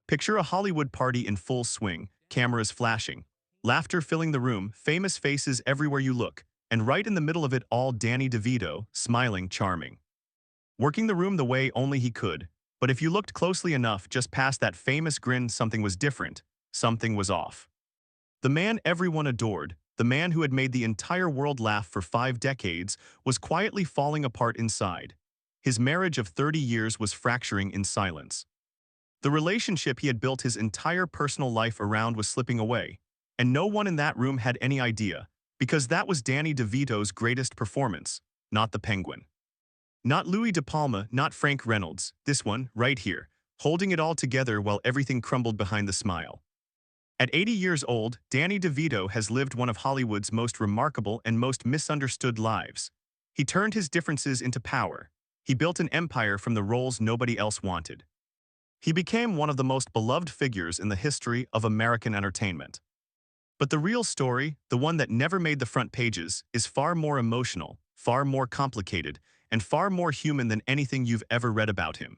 Picture a Hollywood party in full swing, cameras flashing, laughter filling the room, famous faces everywhere you look, and right in the middle of it all Danny DeVito, smiling, charming. Working the room the way only he could, but if you looked closely enough just past that famous grin something was different, something was off. The man everyone adored, the man who had made the entire world laugh for 5 decades, was quietly falling apart inside. His marriage of 30 years was fracturing in silence. The relationship he had built his entire personal life around was slipping away, and no one in that room had any idea, because that was Danny DeVito's greatest performance, not the Penguin. Not Louis De Palma, not Frank Reynolds, this one, right here, holding it all together while everything crumbled behind the smile. At 80 years old, Danny DeVito has lived one of Hollywood's most remarkable and most misunderstood lives. He turned his differences into power. He built an empire from the roles nobody else wanted. He became one of the most beloved figures in the history of American entertainment. But the real story, the one that never made the front pages, is far more emotional, far more complicated, and far more human than anything you've ever read about him.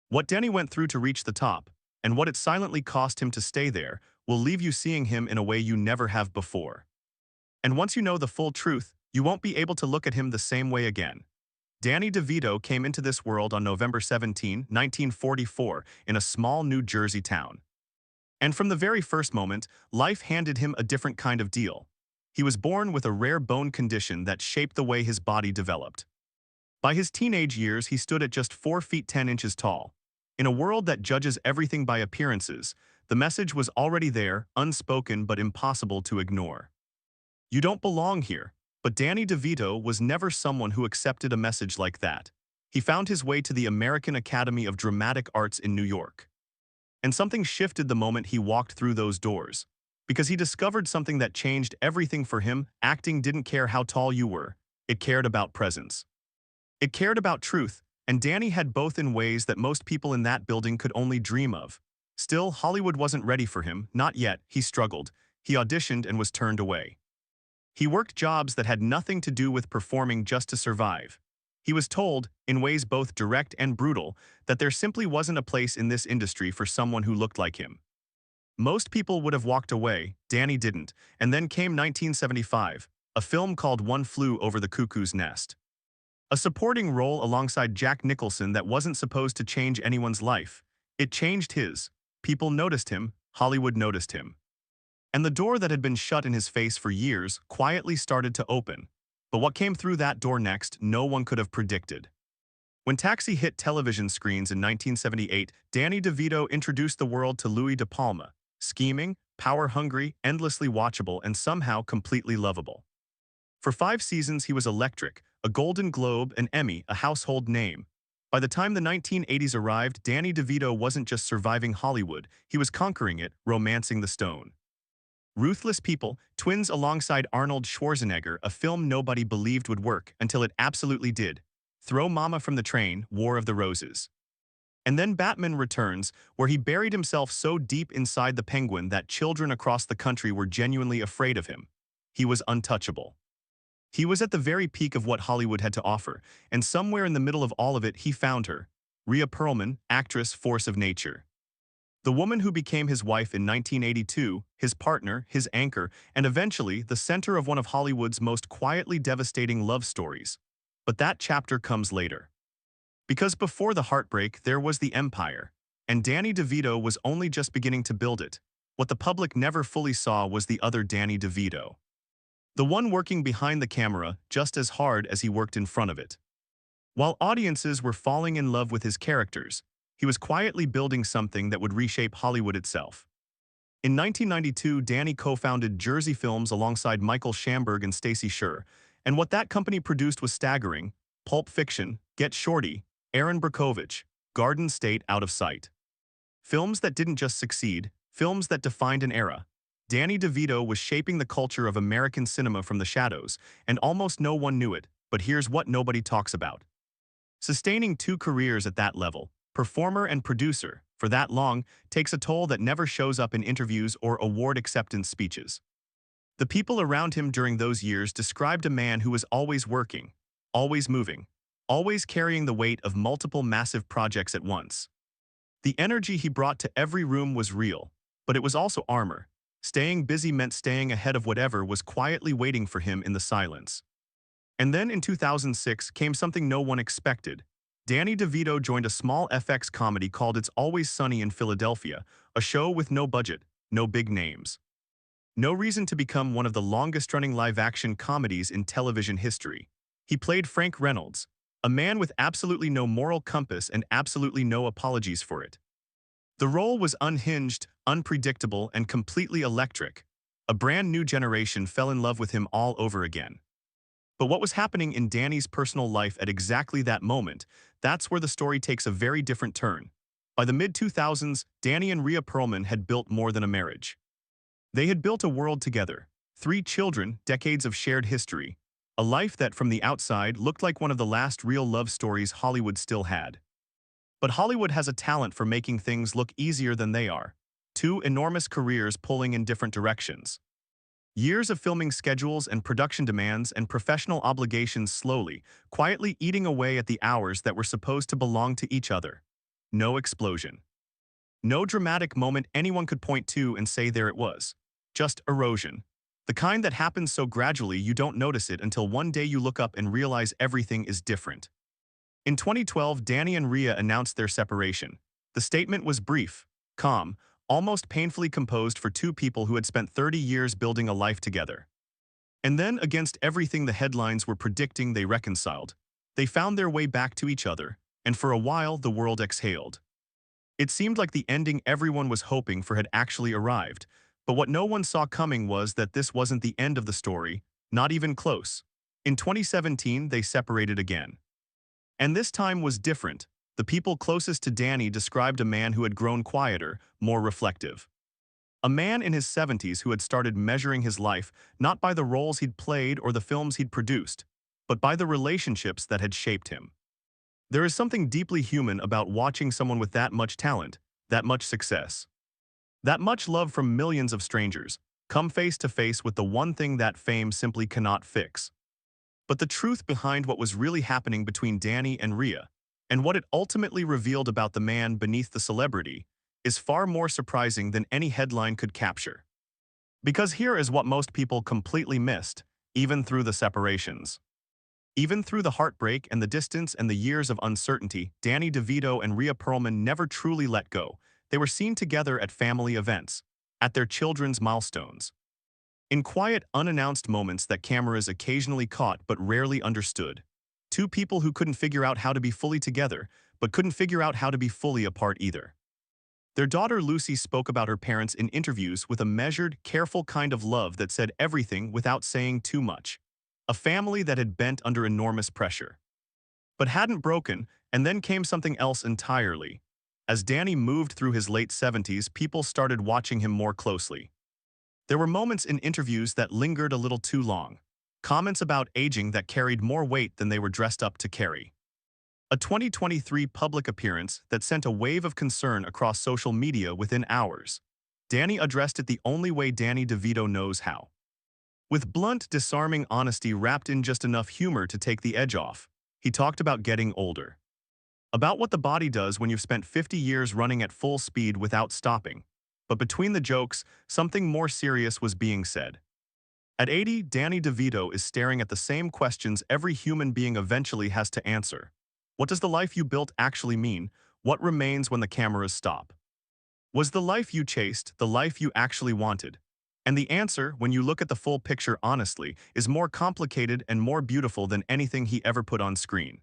What Danny went through to reach the top, and what it silently cost him to stay there, will leave you seeing him in a way you never have before. And once you know the full truth, you won't be able to look at him the same way again. Danny DeVito came into this world on November 17, 1944, in a small New Jersey town. And from the very first moment, life handed him a different kind of deal. He was born with a rare bone condition that shaped the way his body developed. By his teenage years, he stood at just 4 feet 10 inches tall. In a world that judges everything by appearances, the message was already there, unspoken but impossible to ignore. You don't belong here. But Danny DeVito was never someone who accepted a message like that. He found his way to the American Academy of Dramatic Arts in New York. And something shifted the moment he walked through those doors. Because he discovered something that changed everything for him. Acting didn't care how tall you were. It cared about presence. It cared about truth, and Danny had both in ways that most people in that building could only dream of. Still, Hollywood wasn't ready for him, not yet. He struggled. He auditioned and was turned away. He worked jobs that had nothing to do with performing just to survive. He was told, in ways both direct and brutal, that there simply wasn't a place in this industry for someone who looked like him. Most people would have walked away, Danny didn't, and then came 1975, a film called One Flew Over the Cuckoo's Nest. A supporting role alongside Jack Nicholson that wasn't supposed to change anyone's life. It changed his. People noticed him, Hollywood noticed him. And the door that had been shut in his face for years quietly started to open. But what came through that door next, no one could have predicted. When Taxi hit television screens in 1978, Danny DeVito introduced the world to Louis De Palma, scheming, power-hungry, endlessly watchable, and somehow completely lovable. For 5 seasons he was electric, a Golden Globe, an Emmy, a household name. By the time the 1980s arrived, Danny DeVito wasn't just surviving Hollywood, he was conquering it, romancing the stone. Ruthless People, twins alongside Arnold Schwarzenegger, a film nobody believed would work until it absolutely did. Throw Mama from the Train, War of the Roses. And then Batman Returns, where he buried himself so deep inside the Penguin that children across the country were genuinely afraid of him. He was untouchable. He was at the very peak of what Hollywood had to offer, and somewhere in the middle of all of it he found her. Rhea Perlman, actress, force of nature. The woman who became his wife in 1982, his partner, his anchor, and eventually the center of one of Hollywood's most quietly devastating love stories. But that chapter comes later. Because before the heartbreak, there was the empire, and Danny DeVito was only just beginning to build it. What the public never fully saw was the other Danny DeVito. The one working behind the camera just as hard as he worked in front of it. While audiences were falling in love with his characters, he was quietly building something that would reshape Hollywood itself. In 1992, Danny co-founded Jersey Films alongside Michael Shamberg and Stacey Sher, and what that company produced was staggering: Pulp Fiction, Get Shorty, Aaron Brockovich, Garden State, Out of Sight. Films that didn't just succeed, films that defined an era. Danny DeVito was shaping the culture of American cinema from the shadows, and almost no one knew it, but here's what nobody talks about. Sustaining 2 careers at that level, performer and producer, for that long, takes a toll that never shows up in interviews or award acceptance speeches. The people around him during those years described a man who was always working, always moving, always carrying the weight of multiple massive projects at once. The energy he brought to every room was real, but it was also armor. Staying busy meant staying ahead of whatever was quietly waiting for him in the silence. And then in 2006 came something no one expected. Danny DeVito joined a small FX comedy called It's Always Sunny in Philadelphia, a show with no budget, no big names. No reason to become one of the longest-running live-action comedies in television history. He played Frank Reynolds, a man with absolutely no moral compass and absolutely no apologies for it. The role was unhinged, unpredictable, and completely electric. A brand new generation fell in love with him all over again. But what was happening in Danny's personal life at exactly that moment, that's where the story takes a very different turn. By the mid-2000s, Danny and Rhea Perlman had built more than a marriage. They had built a world together, 3 children, decades of shared history, a life that from the outside looked like one of the last real love stories Hollywood still had. But Hollywood has a talent for making things look easier than they are. 2 enormous careers pulling in different directions. Years of filming schedules and production demands and professional obligations slowly, quietly eating away at the hours that were supposed to belong to each other. No explosion. No dramatic moment anyone could point to and say there it was. Just erosion. The kind that happens so gradually you don't notice it until one day you look up and realize everything is different. In 2012, Danny and Rhea announced their separation. The statement was brief, calm, almost painfully composed for 2 people who had spent 30 years building a life together. And then, against everything the headlines were predicting, they reconciled. They found their way back to each other, and for a while the world exhaled. It seemed like the ending everyone was hoping for had actually arrived, but what no one saw coming was that this wasn't the end of the story, not even close. In 2017, they separated again. And this time was different. The people closest to Danny described a man who had grown quieter, more reflective. A man in his 70s who had started measuring his life not by the roles he'd played or the films he'd produced, but by the relationships that had shaped him. There is something deeply human about watching someone with that much talent, that much success, that much love from millions of strangers, come face to face with the one thing that fame simply cannot fix. But the truth behind what was really happening between Danny and Rhea, and what it ultimately revealed about the man beneath the celebrity, is far more surprising than any headline could capture. Because here is what most people completely missed, even through the separations. Even through the heartbreak and the distance and the years of uncertainty, Danny DeVito and Rhea Perlman never truly let go. They were seen together at family events, at their children's milestones. In quiet, unannounced moments that cameras occasionally caught but rarely understood. 2 people who couldn't figure out how to be fully together, but couldn't figure out how to be fully apart either. Their daughter Lucy spoke about her parents in interviews with a measured, careful kind of love that said everything without saying too much. A family that had bent under enormous pressure, but hadn't broken, and then came something else entirely. As Danny moved through his late 70s, people started watching him more closely. There were moments in interviews that lingered a little too long. Comments about aging that carried more weight than they were dressed up to carry. A 2023 public appearance that sent a wave of concern across social media within hours. Danny addressed it the only way Danny DeVito knows how. With blunt, disarming honesty wrapped in just enough humor to take the edge off, he talked about getting older. About what the body does when you've spent 50 years running at full speed without stopping. But between the jokes, something more serious was being said. At 80, Danny DeVito is staring at the same questions every human being eventually has to answer. What does the life you built actually mean? What remains when the cameras stop? Was the life you chased the life you actually wanted? And the answer, when you look at the full picture honestly, is more complicated and more beautiful than anything he ever put on screen.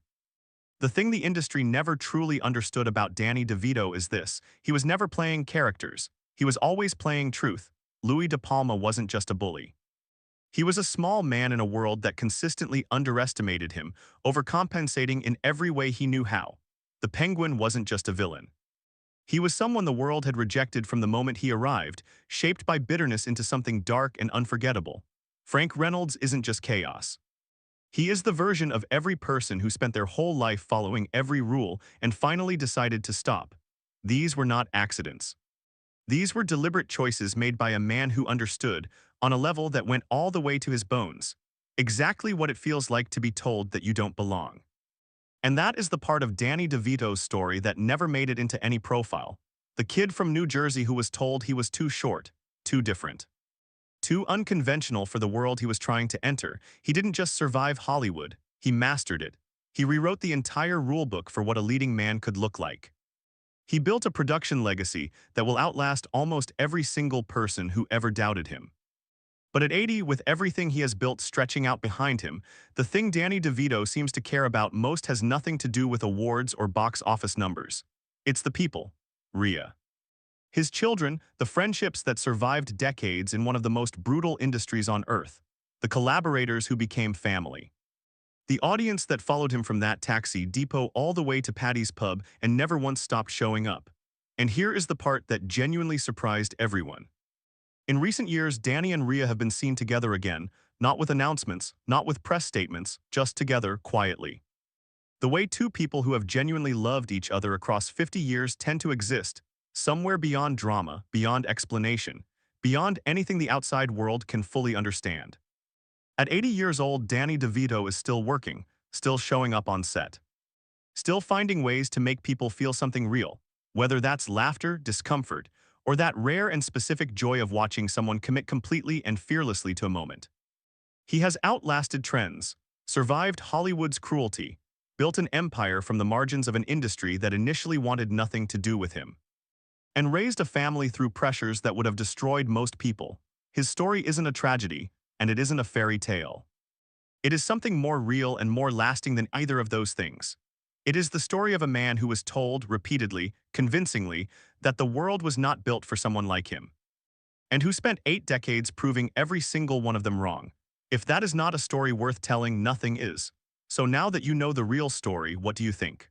The thing the industry never truly understood about Danny DeVito is this: he was never playing characters. He was always playing truth. Louis De Palma wasn't just a bully. He was a small man in a world that consistently underestimated him, overcompensating in every way he knew how. The Penguin wasn't just a villain. He was someone the world had rejected from the moment he arrived, shaped by bitterness into something dark and unforgettable. Frank Reynolds isn't just chaos. He is the version of every person who spent their whole life following every rule and finally decided to stop. These were not accidents. These were deliberate choices made by a man who understood, on a level that went all the way to his bones, exactly what it feels like to be told that you don't belong. And that is the part of Danny DeVito's story that never made it into any profile. The kid from New Jersey who was told he was too short, too different, too unconventional for the world he was trying to enter. He didn't just survive Hollywood, he mastered it. He rewrote the entire rulebook for what a leading man could look like. He built a production legacy that will outlast almost every single person who ever doubted him. But at 80, with everything he has built stretching out behind him, the thing Danny DeVito seems to care about most has nothing to do with awards or box office numbers. It's the people. Rhea. His children, the friendships that survived decades in one of the most brutal industries on earth. The collaborators who became family. The audience that followed him from that taxi depot all the way to Patty's pub and never once stopped showing up. And here is the part that genuinely surprised everyone. In recent years, Danny and Rhea have been seen together again, not with announcements, not with press statements, just together, quietly. The way two people who have genuinely loved each other across 50 years tend to exist, somewhere beyond drama, beyond explanation, beyond anything the outside world can fully understand. At 80 years old, Danny DeVito is still working, still showing up on set. Still finding ways to make people feel something real, whether that's laughter, discomfort, or that rare and specific joy of watching someone commit completely and fearlessly to a moment. He has outlasted trends, survived Hollywood's cruelty, built an empire from the margins of an industry that initially wanted nothing to do with him, and raised a family through pressures that would have destroyed most people. His story isn't a tragedy, and it isn't a fairy tale. It is something more real and more lasting than either of those things. It is the story of a man who was told repeatedly, convincingly, that the world was not built for someone like him, and who spent 8 decades proving every single one of them wrong. If that is not a story worth telling, nothing is. So now that you know the real story, what do you think?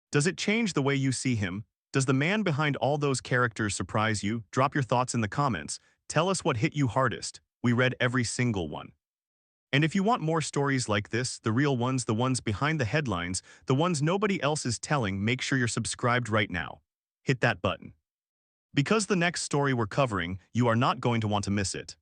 Does it change the way you see him? Does the man behind all those characters surprise you? Drop your thoughts in the comments. Tell us what hit you hardest. We read every single one. And if you want more stories like this, the real ones, the ones behind the headlines, the ones nobody else is telling, make sure you're subscribed right now. Hit that button. Because the next story we're covering, you are not going to want to miss it.